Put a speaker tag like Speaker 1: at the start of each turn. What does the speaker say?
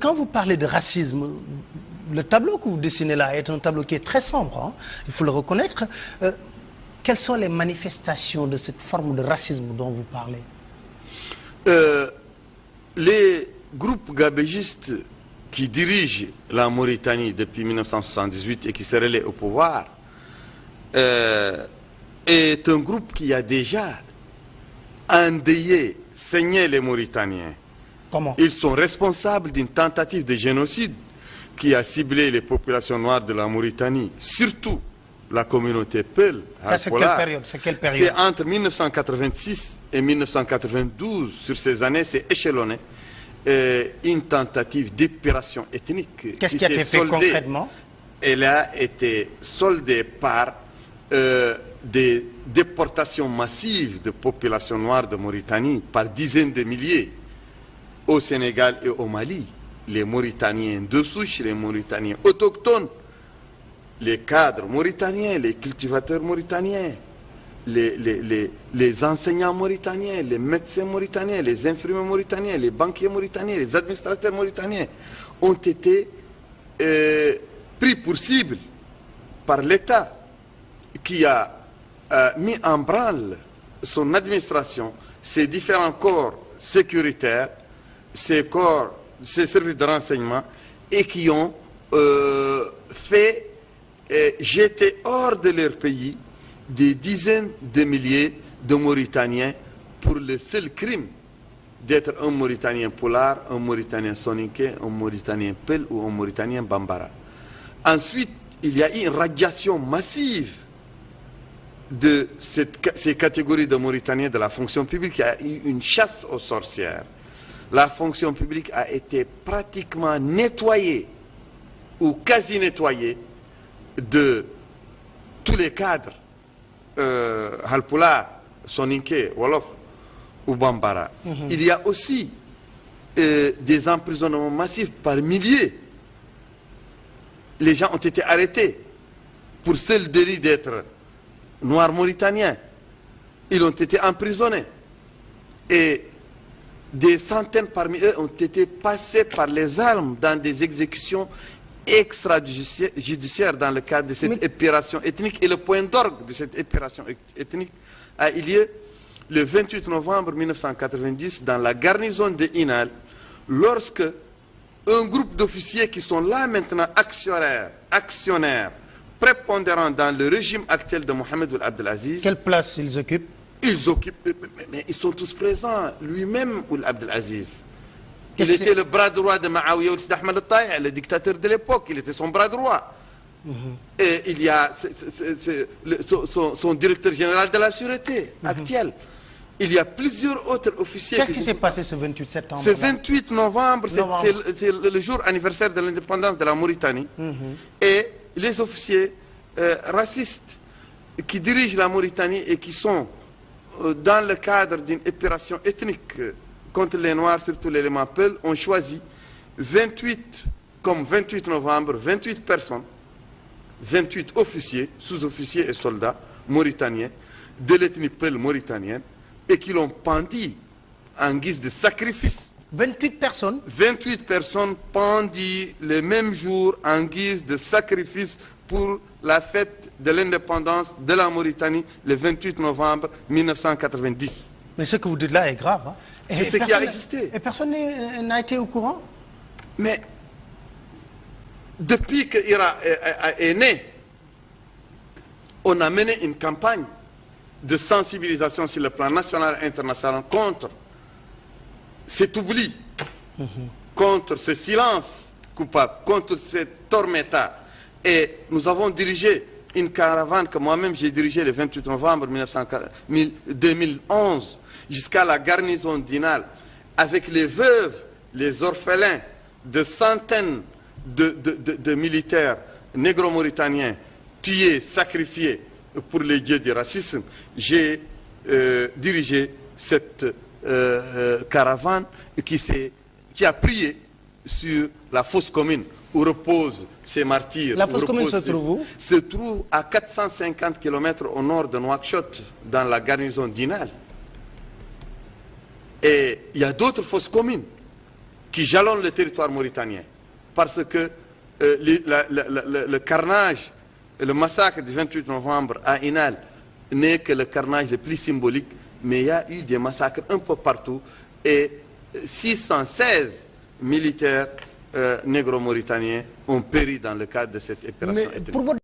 Speaker 1: Quand vous parlez de racisme, le tableau que vous dessinez là est un tableau qui est très sombre, hein, il faut le reconnaître. Quelles sont les manifestations de cette forme de racisme dont vous parlez?
Speaker 2: Les groupes gabégistes qui dirigent la Mauritanie depuis 1978 et qui se relaient au pouvoir est un groupe qui a déjà endeuillé, saigné les Mauritaniens.
Speaker 1: Comment?
Speaker 2: Ils sont responsables d'une tentative de génocide qui a ciblé les populations noires de la Mauritanie, surtout la communauté Peul.
Speaker 1: C'est quelle période?
Speaker 2: C'est entre 1986 et 1992. Sur ces années, c'est échelonné. Une tentative d'épuration ethnique.
Speaker 1: Qu'est-ce qui a été fait concrètement?
Speaker 2: Elle a été soldée par des déportations massives de populations noires de Mauritanie par dizaines de milliers au Sénégal et au Mali. Les Mauritaniens de souche, les Mauritaniens autochtones, les cadres mauritaniens, les cultivateurs mauritaniens, les enseignants mauritaniens, les médecins mauritaniens, les infirmiers mauritaniens, les banquiers mauritaniens, les administrateurs mauritaniens ont été pris pour cible par l'État qui a mis en branle son administration, ses différents corps sécuritaires, ses services de renseignement et qui ont fait jeter hors de leur pays des dizaines de milliers de Mauritaniens pour le seul crime d'être un Mauritanien Polar, un Mauritanien Soninké, un Mauritanien Peul ou un Mauritanien Bambara. Ensuite, il y a eu une radiation massive de ces catégories de Mauritaniens de la fonction publique. Il y a eu une chasse aux sorcières. La fonction publique a été pratiquement nettoyée ou quasi nettoyée de tous les cadres Halpoula, Soninké, Wolof ou Bambara. Il y a aussi des emprisonnements massifs par milliers. Les gens ont été arrêtés pour seul délit d'être noirs mauritaniens. Ils ont été emprisonnés. Et des centaines parmi eux ont été passés par les armes dans des exécutions extrajudiciaires dans le cadre de cette épuration ethnique. Et le point d'orgue de cette épuration ethnique a eu lieu le 28 novembre 1990 dans la garnison de Inal, lorsque un groupe d'officiers qui sont là maintenant actionnaires prépondérants dans le régime actuel de Mohamed Ould Abdelaziz.
Speaker 1: Quelle place ils occupent?
Speaker 2: Ils occupent, mais ils sont tous présents. Lui-même, Ould Abdelaziz. Il était le bras droit de Maawiya Ould Ahmed al-Taï, le dictateur de l'époque. Il était son bras droit. Et il y a son directeur général de la sûreté actuel. Il y a plusieurs autres officiers.
Speaker 1: Qu'est-ce qui s'est passé ce 28 septembre?
Speaker 2: Ce 28 novembre, c'est le jour anniversaire de l'indépendance de la Mauritanie. Et les officiers racistes qui dirigent la Mauritanie et qui sont dans le cadre d'une épuration ethnique contre les Noirs, surtout l'élément Peul, ont choisi 28 novembre, 28 personnes, 28 officiers, sous-officiers et soldats mauritaniens de l'ethnie Peul mauritanienne et qui l'ont pendu en guise de sacrifice.
Speaker 1: 28 personnes?
Speaker 2: 28 personnes pendues le même jour en guise de sacrifice pour la fête de l'indépendance de la Mauritanie le 28 novembre 1990.
Speaker 1: Mais ce que vous dites là est grave. Hein?
Speaker 2: C'est ce qui a existé.
Speaker 1: Et personne n'a été au courant?
Speaker 2: Mais depuis que l'IRA est né, on a mené une campagne de sensibilisation sur le plan national et international contre cet oubli, contre ce silence coupable, contre cette tormenta. Et nous avons dirigé une caravane que moi-même j'ai dirigée le 28 novembre 2011 jusqu'à la garnison d'Inal avec les veuves, les orphelins de centaines de militaires négro-mauritaniens tués, sacrifiés pour les dieux du racisme. J'ai dirigé cette caravane qui a prié sur la fosse commune où reposent ces martyrs.
Speaker 1: La fosse commune se trouve où?
Speaker 2: Se trouve à 450 km au nord de Nouakchott, dans la garnison d'Inal. Et il y a d'autres fosses communes qui jalonnent le territoire mauritanien. Parce que le carnage, le massacre du 28 novembre à Inal n'est que le carnage le plus symbolique, mais il y a eu des massacres un peu partout et 616 militaires négro-mauritaniens ont péri dans le cadre de cette opération ethnique.